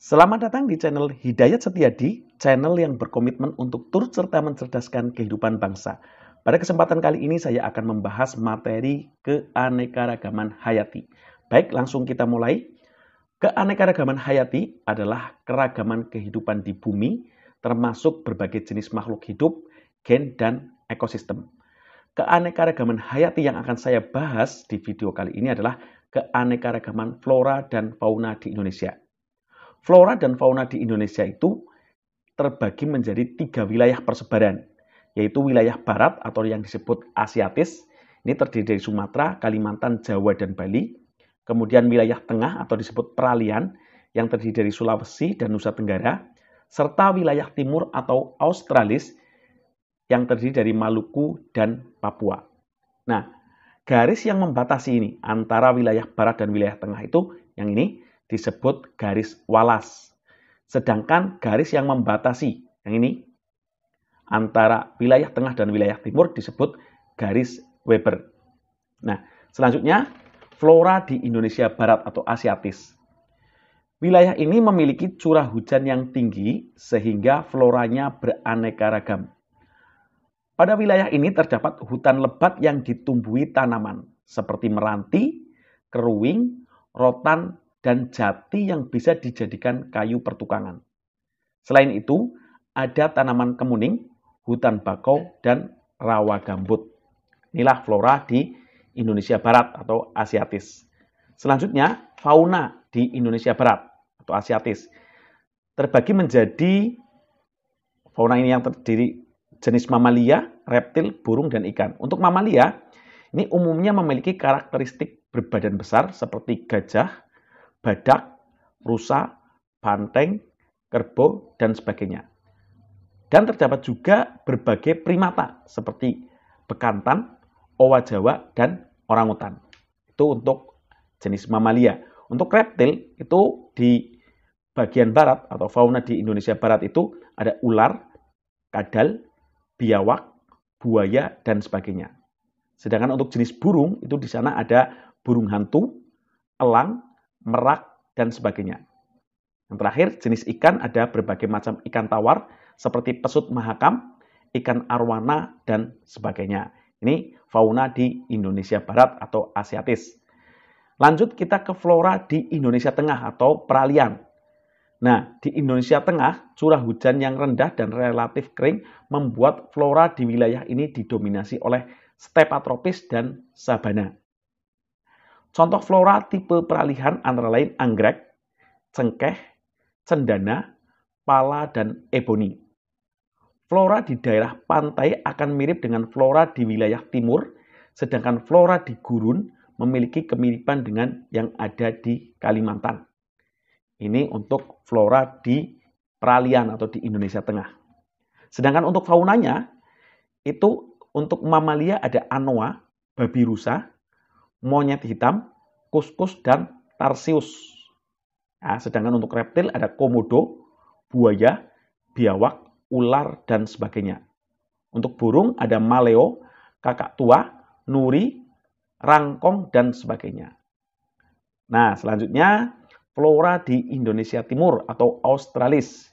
Selamat datang di channel Hidayat Setiadi, channel yang berkomitmen untuk turut serta mencerdaskan kehidupan bangsa. Pada kesempatan kali ini saya akan membahas materi keanekaragaman hayati. Baik, langsung kita mulai. Keanekaragaman hayati adalah keragaman kehidupan di bumi, termasuk berbagai jenis makhluk hidup, gen, dan ekosistem. Keanekaragaman hayati yang akan saya bahas di video kali ini adalah keanekaragaman flora dan fauna di Indonesia. Flora dan fauna di Indonesia itu terbagi menjadi 3 wilayah persebaran, yaitu wilayah barat atau yang disebut Asiatis, ini terdiri dari Sumatera, Kalimantan, Jawa, dan Bali. Kemudian wilayah tengah atau disebut peralihan, yang terdiri dari Sulawesi dan Nusa Tenggara, serta wilayah timur atau Australis, yang terdiri dari Maluku dan Papua. Nah, garis yang membatasi ini antara wilayah barat dan wilayah tengah itu, yang ini disebut garis Wallace. Sedangkan garis yang membatasi, yang ini, antara wilayah tengah dan wilayah timur disebut garis Weber. Nah, selanjutnya, flora di Indonesia Barat atau Asiatis. Wilayah ini memiliki curah hujan yang tinggi sehingga floranya beraneka ragam. Pada wilayah ini terdapat hutan lebat yang ditumbuhi tanaman seperti meranti, keruing, rotan, dan jati yang bisa dijadikan kayu pertukangan. Selain itu, ada tanaman kemuning, hutan bakau, dan rawa gambut. Inilah flora di Indonesia Barat atau Asiatis. Selanjutnya, fauna di Indonesia Barat atau Asiatis terbagi menjadi fauna ini yang terdiri jenis mamalia, reptil, burung, dan ikan. Untuk mamalia, ini umumnya memiliki karakteristik berbadan besar seperti gajah, badak, rusa, banteng, kerbau, dan sebagainya. Dan terdapat juga berbagai primata seperti bekantan, owa Jawa, dan orangutan. Itu untuk jenis mamalia. Untuk reptil itu di bagian barat atau fauna di Indonesia Barat itu ada ular, kadal, biawak, buaya, dan sebagainya. Sedangkan untuk jenis burung itu di sana ada burung hantu, elang, merak, dan sebagainya. Yang terakhir, jenis ikan ada berbagai macam ikan tawar seperti pesut mahakam, ikan arwana, dan sebagainya. Ini fauna di Indonesia Barat atau Asiatis. Lanjut kita ke flora di Indonesia Tengah atau peralihan. Nah, di Indonesia Tengah, curah hujan yang rendah dan relatif kering membuat flora di wilayah ini didominasi oleh stepa tropis dan sabana. Contoh flora tipe peralihan antara lain anggrek, cengkeh, cendana, pala, dan eboni. Flora di daerah pantai akan mirip dengan flora di wilayah timur, sedangkan flora di gurun memiliki kemiripan dengan yang ada di Kalimantan. Ini untuk flora di peralihan atau di Indonesia Tengah. Sedangkan untuk faunanya, itu untuk mamalia ada anoa, babi rusa, monyet hitam, kuskus, dan tarsius. Nah, sedangkan untuk reptil ada komodo, buaya, biawak, ular, dan sebagainya. Untuk burung ada maleo, kakak tua, nuri, rangkong, dan sebagainya. Nah, selanjutnya flora di Indonesia Timur atau Australis.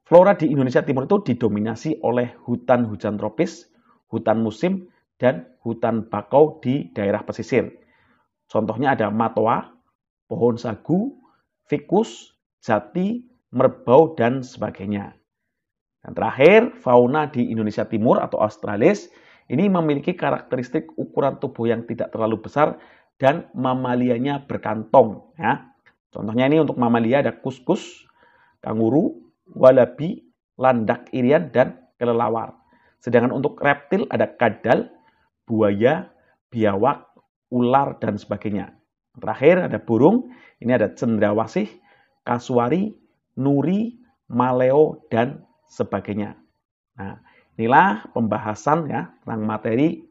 Flora di Indonesia Timur itu didominasi oleh hutan hujan tropis, hutan musim, dan hutan bakau di daerah pesisir. Contohnya ada matoa, pohon sagu, fikus, jati, merbau, dan sebagainya. Dan terakhir, fauna di Indonesia Timur atau Australis ini memiliki karakteristik ukuran tubuh yang tidak terlalu besar dan mamalianya berkantong. Ya. Contohnya ini untuk mamalia ada kuskus, kanguru, walabi, landak irian, dan kelelawar. Sedangkan untuk reptil ada kadal, buaya, biawak, ular, dan sebagainya. Terakhir ada burung, ini ada cendrawasih, kasuari, nuri, maleo, dan sebagainya. Nah, inilah pembahasan ya tentang materi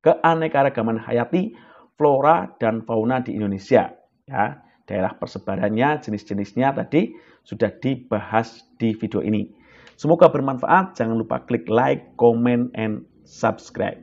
keanekaragaman hayati, flora, dan fauna di Indonesia. Ya, daerah persebarannya, jenis-jenisnya tadi sudah dibahas di video ini. Semoga bermanfaat. Jangan lupa klik like, comment, and subscribe.